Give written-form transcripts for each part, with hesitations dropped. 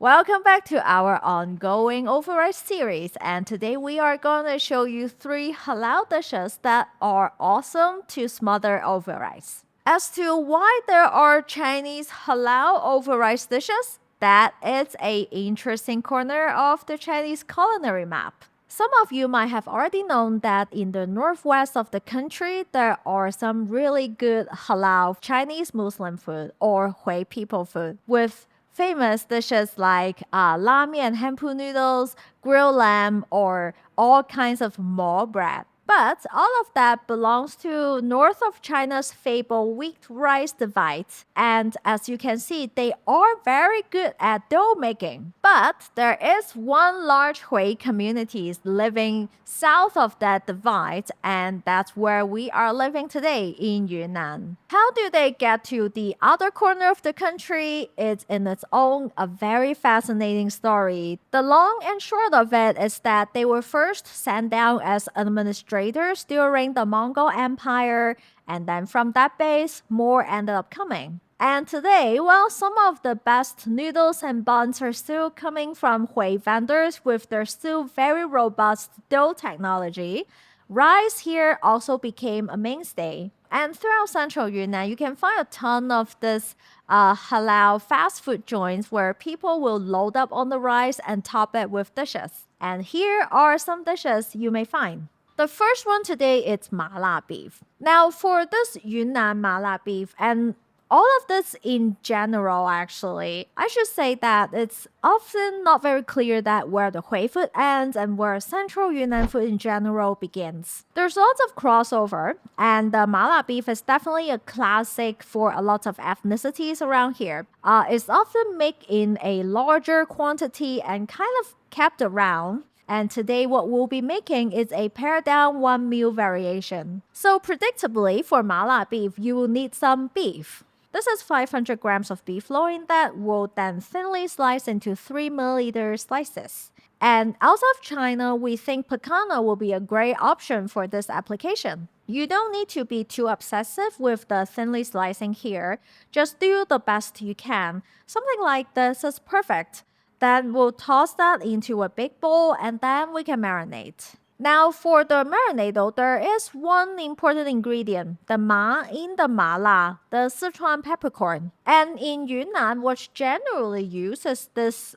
Welcome back to our ongoing overrice series, and today we are going to show you 3 halal dishes that are awesome to smother over rice. As to why there are Chinese halal over rice dishes, that is a interesting corner of the Chinese culinary map. Some of you might have already known that in the northwest of the country, there are some really good halal Chinese Muslim food or Hui people food with famous dishes like la mian, hempu noodles, grilled lamb, or all kinds of mall bread. But all of that belongs to north of China's fabled wheat rice divide. And as you can see, they are very good at dough making. But there is one large Hui community living south of that divide, and that's where we are living today in Yunnan. How do they get to the other corner of the country? It's in its own a very fascinating story. The long and short of it is that they were first sent down as administrators during the Mongol Empire, and then from that base, more ended up coming. And today, well, some of the best noodles and buns are still coming from Hui vendors with their still very robust dough technology. Rice here also became a mainstay. And throughout central Yunnan, you can find a ton of this halal fast food joints where people will load up on the rice and top it with dishes. And here are some dishes you may find. The first one today is mala beef. Now, for this Yunnan mala beef, and all of this in general, actually, I should say that it's often not very clear that where the Hui food ends and where central Yunnan food in general begins. There's lots of crossover, and the mala beef is definitely a classic for a lot of ethnicities around here. It's often made in a larger quantity and kind of kept around. And today what we'll be making is a pared down one meal variation. So predictably for mala beef, you will need some beef. This is 500 grams of beef loin that will then thinly slice into 3 milliliter slices. And outside of China, we think picana will be a great option for this application. You don't need to be too obsessive with the thinly slicing here. Just do the best you can. Something like this is perfect. Then we'll toss that into a big bowl and then we can marinate. Now for the marinade though, there is one important ingredient, the ma in the mala, the Sichuan peppercorn. And in Yunnan, what's generally used is this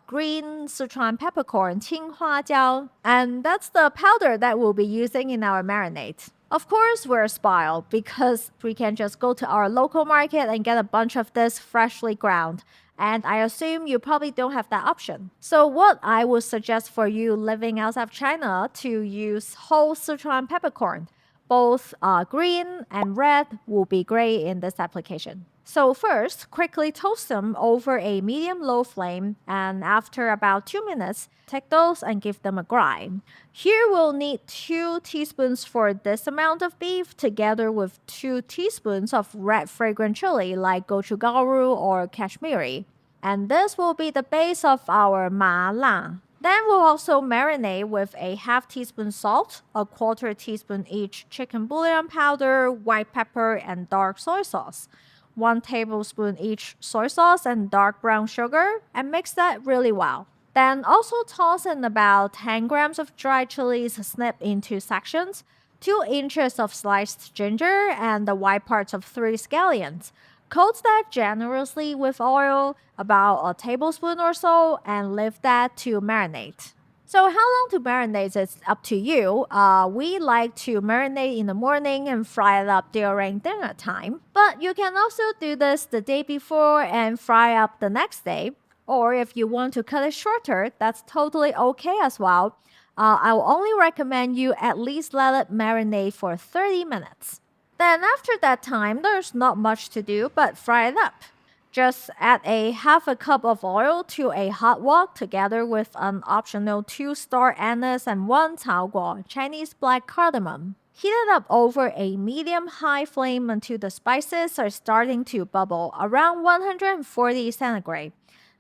green Sichuan peppercorn, 青花椒, and that's the powder that we'll be using in our marinade. Of course, we're spoiled because we can just go to our local market and get a bunch of this freshly ground. And I assume you probably don't have that option. So what I would suggest for you living outside of China to use whole Sichuan peppercorn. Both green and red will be great in this application. So first, quickly toast them over a medium-low flame, and after about 2 minutes, take those and give them a grind. Here we'll need 2 teaspoons for this amount of beef, together with 2 teaspoons of red fragrant chili like gochugaru or Kashmiri. And this will be the base of our ma la. Then we'll also marinate with a half teaspoon salt, a quarter teaspoon each chicken bouillon powder, white pepper, and dark soy sauce. 1 tablespoon each soy sauce and dark brown sugar, and mix that really well. Then also toss in about 10 grams of dried chilies snipped into sections, 2 inches of sliced ginger, and the white parts of 3 scallions. Coat that generously with oil, about a tablespoon or so, and leave that to marinate. So how long to marinate is up to you. We like to marinate in the morning and fry it up during dinner time. But you can also do this the day before and fry up the next day. Or if you want to cut it shorter, that's totally okay as well. I will only recommend you at least let it marinate for 30 minutes. Then after that time, there's not much to do but fry it up. Just add a half a cup of oil to a hot wok together with an optional 2-star anise and 1 taoguo, Chinese black cardamom. Heat it up over a medium-high flame until the spices are starting to bubble around 140 centigrade.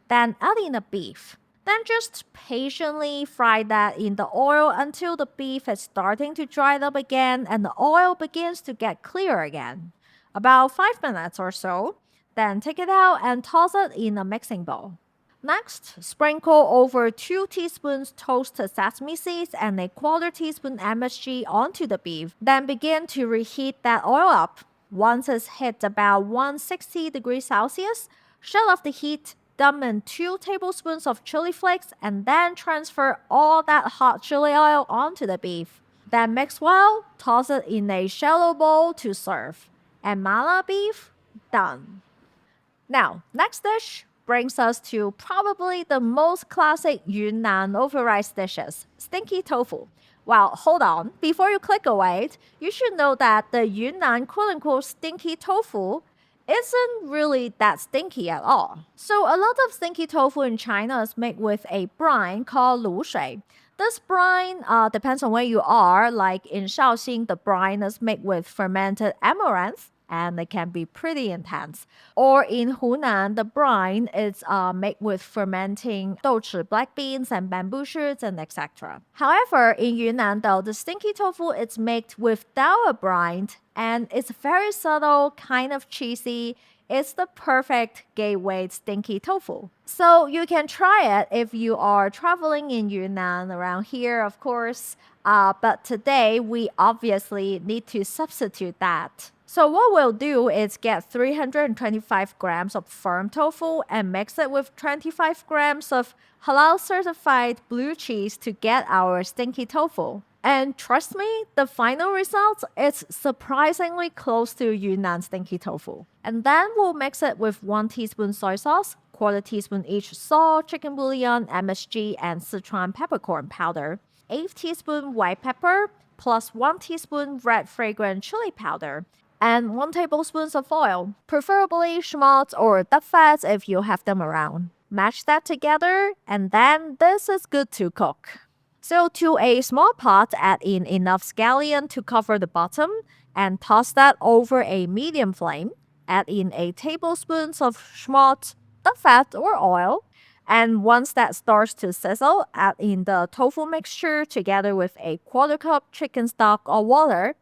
Then add in the beef. Then just patiently fry that in the oil until the beef is starting to dry up again and the oil begins to get clear again. About 5 minutes or so. Then take it out and toss it in a mixing bowl. Next, sprinkle over 2 teaspoons toasted sesame seeds and a quarter teaspoon MSG onto the beef. Then begin to reheat that oil up. Once it's hit about 160 degrees Celsius, shut off the heat, dump in 2 tablespoons of chili flakes, and then transfer all that hot chili oil onto the beef. Then mix well, toss it in a shallow bowl to serve. And mala beef, done. Now, next dish brings us to probably the most classic Yunnan over rice dishes, stinky tofu. Well, hold on. Before you click away, you should know that the Yunnan quote-unquote stinky tofu isn't really that stinky at all. So a lot of stinky tofu in China is made with a brine called lufu. This brine depends on where you are. Like in Shaoxing, the brine is made with fermented amaranth and it can be pretty intense. Or in Hunan, the brine is made with fermenting douchi, black beans, and bamboo shoots, and etc. However, in Yunnan, though, the stinky tofu is made without a brine, and it's very subtle, kind of cheesy. It's the perfect gateway stinky tofu. So you can try it if you are traveling in Yunnan around here, of course. But today, we obviously need to substitute that. So what we'll do is get 325 grams of firm tofu and mix it with 25 grams of Halal certified blue cheese to get our stinky tofu. And trust me, the final result is surprisingly close to Yunnan stinky tofu. And then we'll mix it with 1 teaspoon soy sauce, quarter teaspoon each salt, chicken bouillon, MSG, and Sichuan peppercorn powder, 8 teaspoon white pepper, plus 1 teaspoon red fragrant chili powder, and 1 tablespoon of oil, preferably schmaltz or duck fats if you have them around. Mash that together, and then this is good to cook. So to a small pot, add in enough scallion to cover the bottom and toss that over a medium flame. Add in a tablespoon of schmaltz, duck fat, or oil. And once that starts to sizzle, add in the tofu mixture together with a quarter cup chicken stock or water.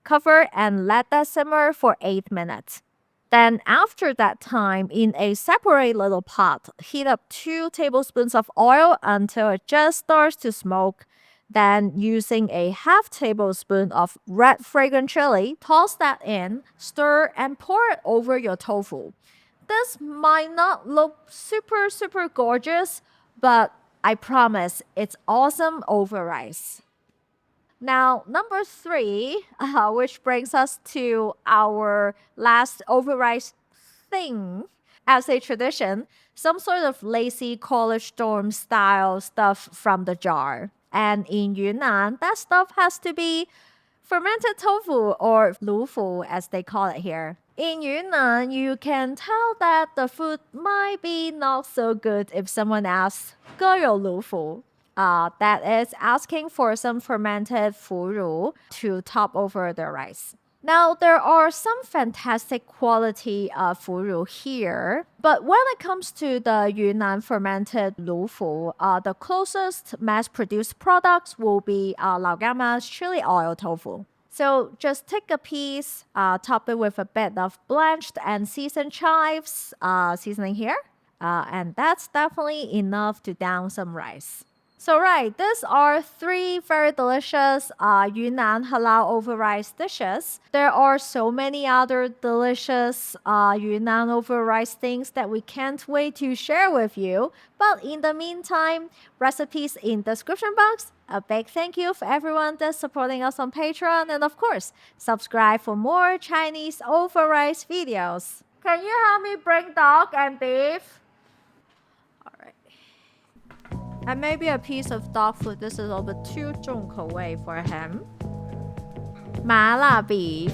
Cover and let that simmer for 8 minutes. Then after that time, in a separate little pot, heat up 2 tablespoons of oil until it just starts to smoke. Then using a half tablespoon of red fragrant chili, toss that in, stir, and pour it over your tofu. This might not look super gorgeous, but I promise it's awesome over rice. Now, number 3, which brings us to our last over rice thing. As a tradition, some sort of lazy college dorm style stuff from the jar. And in Yunnan, that stuff has to be fermented tofu or lufu as they call it here. In Yunnan, you can tell that the food might be not so good if someone asks, 哥有lufu? That is asking for some fermented furu to top over the rice. Now, there are some fantastic quality furu here, but when it comes to the Yunnan fermented lufu, the closest mass-produced products will be Laogama's chili oil tofu. So just take a piece, top it with a bit of blanched and seasoned chives, seasoning here, and that's definitely enough to down some rice. So right, these are 3 very delicious Yunnan halal over rice dishes. There are so many other delicious Yunnan over rice things that we can't wait to share with you. But in the meantime, recipes in description box. A big thank you for everyone that's supporting us on Patreon. And of course, subscribe for more Chinese over rice videos. Can you help me bring dog and beef? And maybe a piece of dog food. This is a little bit too 重口味 for him. Mala beef.